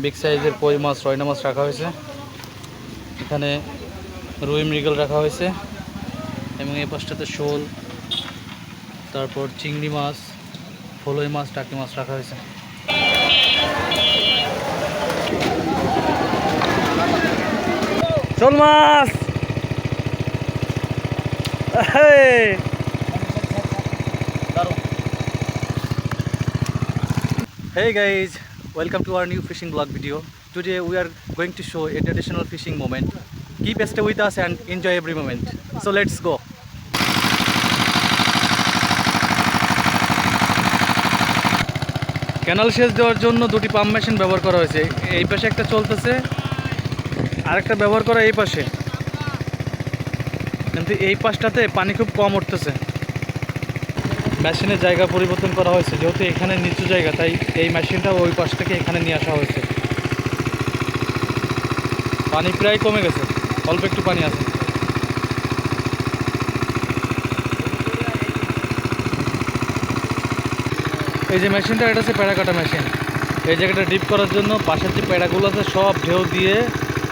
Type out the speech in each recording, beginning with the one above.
Big সাইজের কই মাছ রয়না মাছ রাখা হয়েছে। এখানে রুই মৃগেল রাখা হয়েছে এবং এই পাশটাতে শোল, তারপর চিংড়ি মাছ, ফলই মাছ, টাকি মাছ রাখা হয়েছে। শোল মাছ Hey guys, welcome to our new fishing vlog video. Today we are going to show a traditional fishing moment. Keep stay with us and enjoy every moment. So let's go. Canal সেচ দেওয়ার জন্য দুটি pump machine ব্যবহার করা হয়েছে। এই পাশে একটা চলতেছে, আরেকটা ব্যবহার করা এই পাশে, কিন্তু এই পাশটাতে পানি খুব কম উঠতেছে। মেশিনের জায়গা পরিবর্তন করা হয়েছে, যেহেতু এখানে নিচু জায়গা, তাই এই মেশিনটা ওই পাশ থেকে এখানে নিয়ে আসা হয়েছে। পানি প্রায় কমে গেছে, অল্প একটু পানি আছে। এই যে মেশিনটা, এটা হচ্ছে পেড়া কাটা মেশিন। এই জায়গাটা ডিপ করার জন্য পাশের যে পেড়াগুলো আছে সব ঢেউ দিয়ে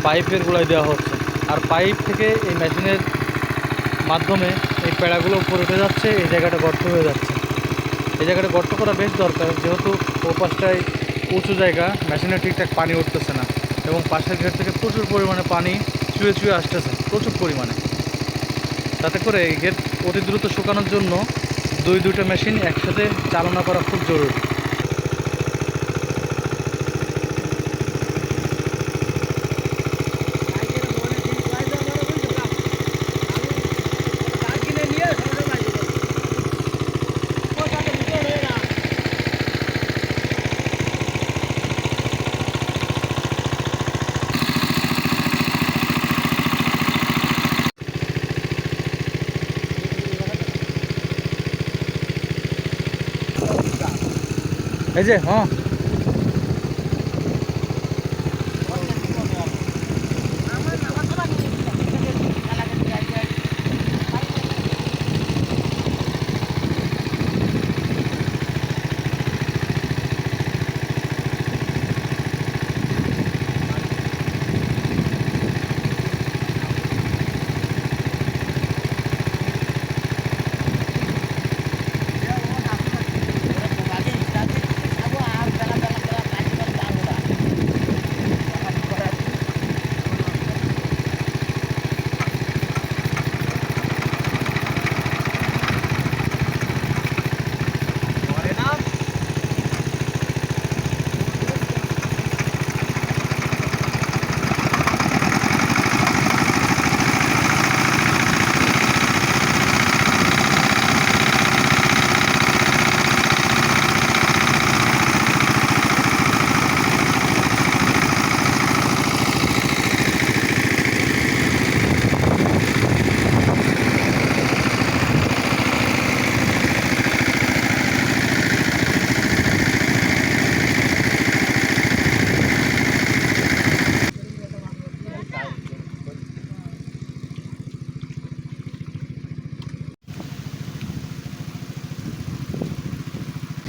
পাইপের গোড়ায় দেওয়া হচ্ছে, আর পাইপ থেকে এই মেশিনের মাধ্যমে এই পেড়াগুলো উপরে উঠে যাচ্ছে। এই জায়গাটা গর্ত হয়ে যাচ্ছে। এই জায়গাটা গর্ত করা বেশ দরকার, যেহেতু ও পাশটায় উঁচু জায়গা, মেশিনে ঠিকঠাক পানি উঠতেছে না এবং পাশের ঘের থেকে প্রচুর পরিমাণে পানি চুয়ে চুয়ে আসতেছে, প্রচুর পরিমাণে। তাতে করে এই ঘের অতি দ্রুত শুকানোর জন্য দুইটা মেশিন একসাথে চালনা করা খুব জরুরি। এই যে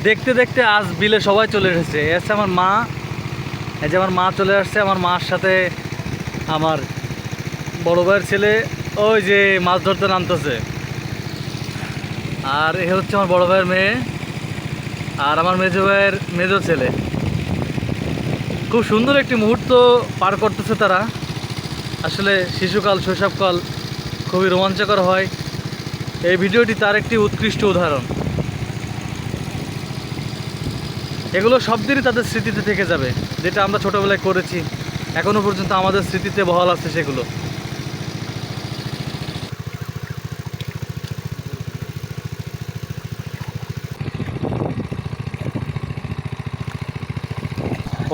দেখতে দেখতে আজ বিলে সবাই চলে এসেছে। এসে আমার মা, এই যে আমার মা চলে আসছে। আমার মার সাথে আমার বড় ভাইয়ের ছেলে ওই যে মাছ ধরতে নামতেছে, আর এ হচ্ছে আমার বড় ভাইয়ের মেয়ে আর আমার মেজো ভাইয়ের মেজো ছেলে। খুব সুন্দর একটি মুহূর্ত পার করতেছে তারা। আসলে শিশুকাল, শৈশবকাল খুবই রোমাঞ্চকর হয়। এই ভিডিওটি তার একটি উৎকৃষ্ট উদাহরণ। এগুলো সব দিনই তাদের স্মৃতিতে থেকে যাবে, যেটা আমরা ছোটোবেলায় করেছি, এখনও পর্যন্ত আমাদের স্মৃতিতে বহাল আছে সেগুলো।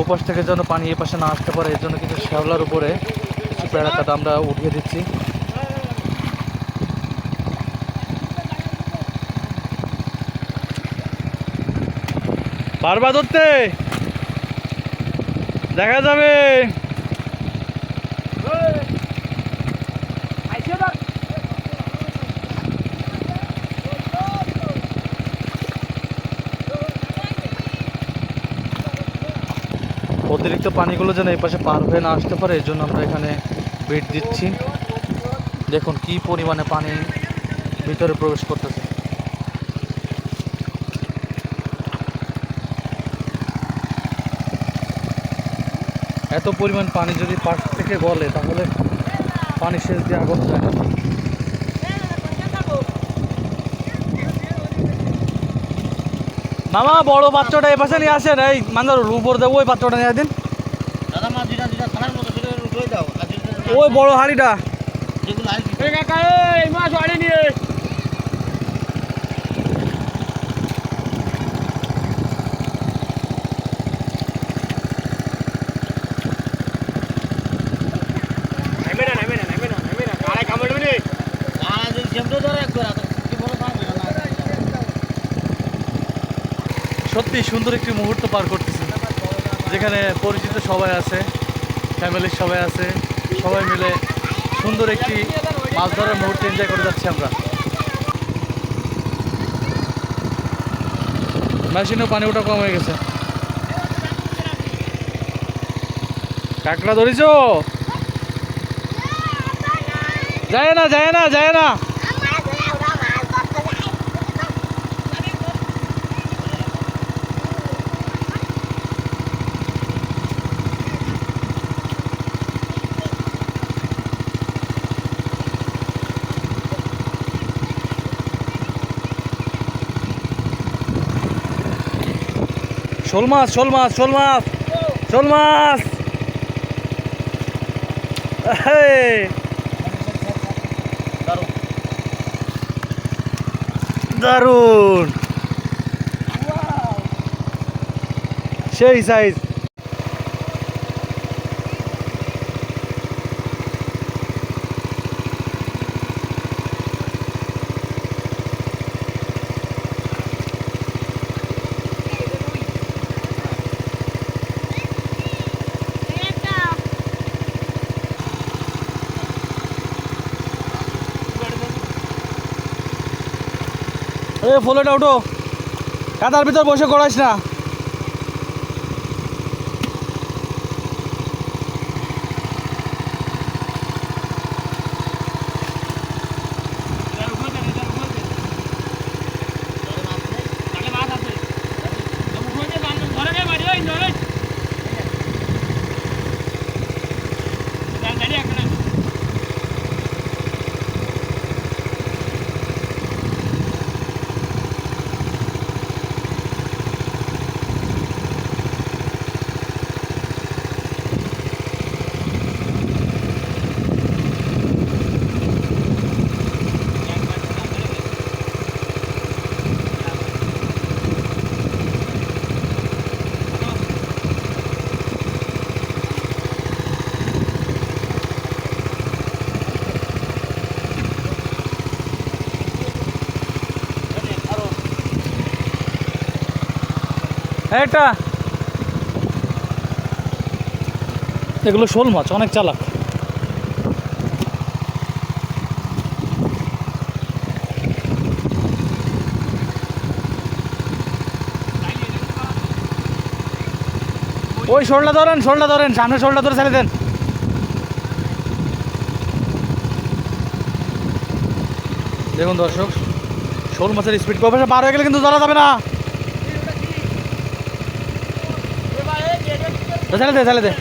ওপাশ থেকে যেন পানি এ পাশে না আসতে পারে, এর জন্য কিছু শ্যাওলার উপরে কিছু পেড়া কাটা আমরা উঠিয়ে দিচ্ছি। পারবা ধরতে? দেখা যাবে। অতিরিক্ত পানিগুলো যেন এই পাশে পার হয়ে না আসতে পারে, এই জন্য আমরা এখানে বেড দিচ্ছি। দেখুন কি পরিমাণে পানি ভিতরে প্রবেশ করতেছে। এত পরিমাণ পানি যদি পাশ থেকে গলে তাহলে পানি সেচ দিয়ে আগুন যায় না। মামা বড় বাচ্চাটা এ পাশে নিয়ে আসেন, এই মান্দার উপর দেবো, ওই বাচ্চাটা নিয়ে দিন। ওই বড় হাড়িটা সত্যি সুন্দর একটি মুহূর্ত পার করতেছি, যেখানে পরিচিত সবাই আছে, ফ্যামিলির সবাই আছে, সবাই মিলে সুন্দর একটি মাছ ধরার মুহূর্ত এনজয় করে যাচ্ছি আমরা। মেশিনেও পানি ওটা কম হয়ে গেছে। কাঁকড়া ধরিস? যায় না যায় না যায় না। শোল মাছ শোল মাছ শোল মাছ শোল মাছ, দারুন সেই সাইজ। এ ফলেটা উঠো, কাদার ভিতর বসে করাইস না। এটা এগুলো শোল মাছ, অনেক চালাক। ওই শোলটা ধরেন, শোলটা ধরেন, সামনে শোলটা ধরে ছেড়ে দেন। দেখুন দর্শক, শোল মাছের স্পিড কবে পার হয়ে গেলে কিন্তু ধরা যাবে না। ছেড়ে দে ছেড়ে দে।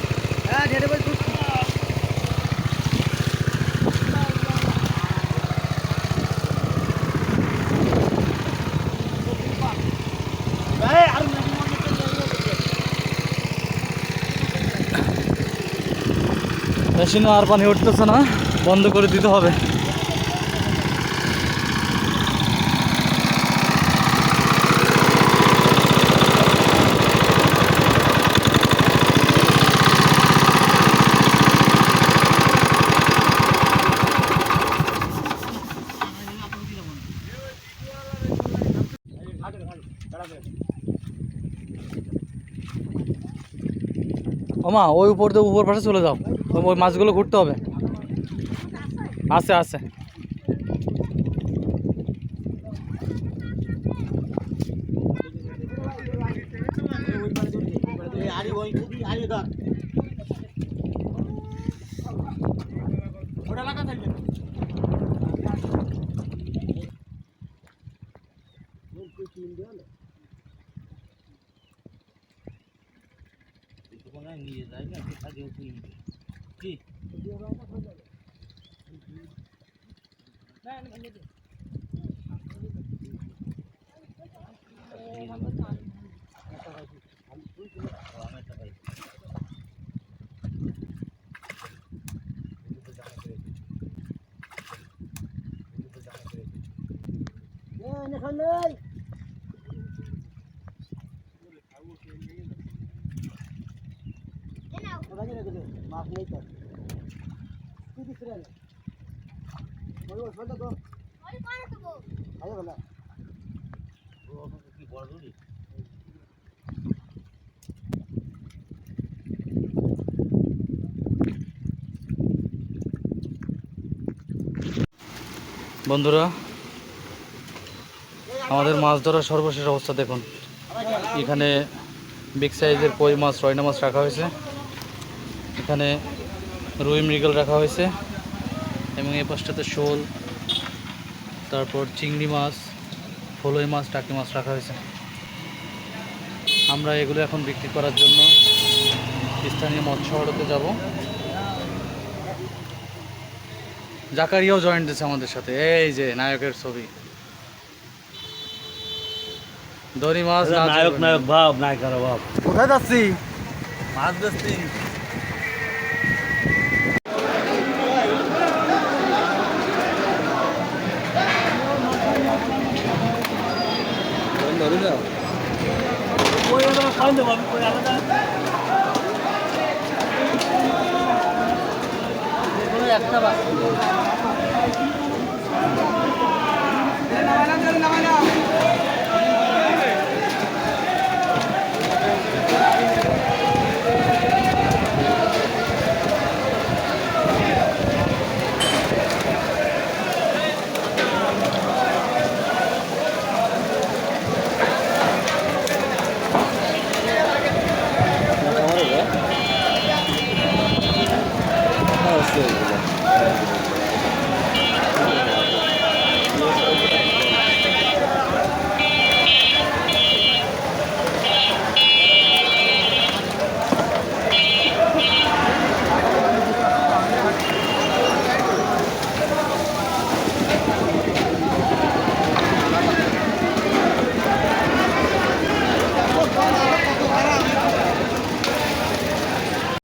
মেশিনে আর পানি উঠতেছে না, বন্ধ করে দিতে হবে। ওমা ওই উপর দিয়ে উপর পাশে চলে যাও, ওই মাছগুলো ঘুরতে হবে। আছে আছে। আরে ওই ধর নিয়ে যায় না থাকে কি মাছ নেই তো কি দিচ্ছে রে ওই ওই ফলটা তো ওই পারে তো আরে বলা ও কি বড় দড়ি বন্ধুরা, আমাদের মাছ ধরার সর্বশেষ অবস্থা দেখুন। এখানে বিগ সাইজের কই মাছ, রয়না মাছ রাখা হয়েছে, এখানে রুই মৃগেল রাখা হয়েছে এবং এই পাশটাতে শোল, তারপর চিংড়ি মাছ, ফলই মাছ, টাকি মাছ রাখা হয়েছে। আমরা এগুলো এখন বিক্রি করার জন্য স্থানীয় মৎস্য আড়তে যাব। জাকারিয়াও জয়েন্ট দিচ্ছে আমাদের সাথে, এই যে নায়কের ছবি। দড়ি মাছ নায়ক নায়ক ভাব নায়িকার ভাব। কোথায় যাচ্ছি? মাছ বেচছি। একটা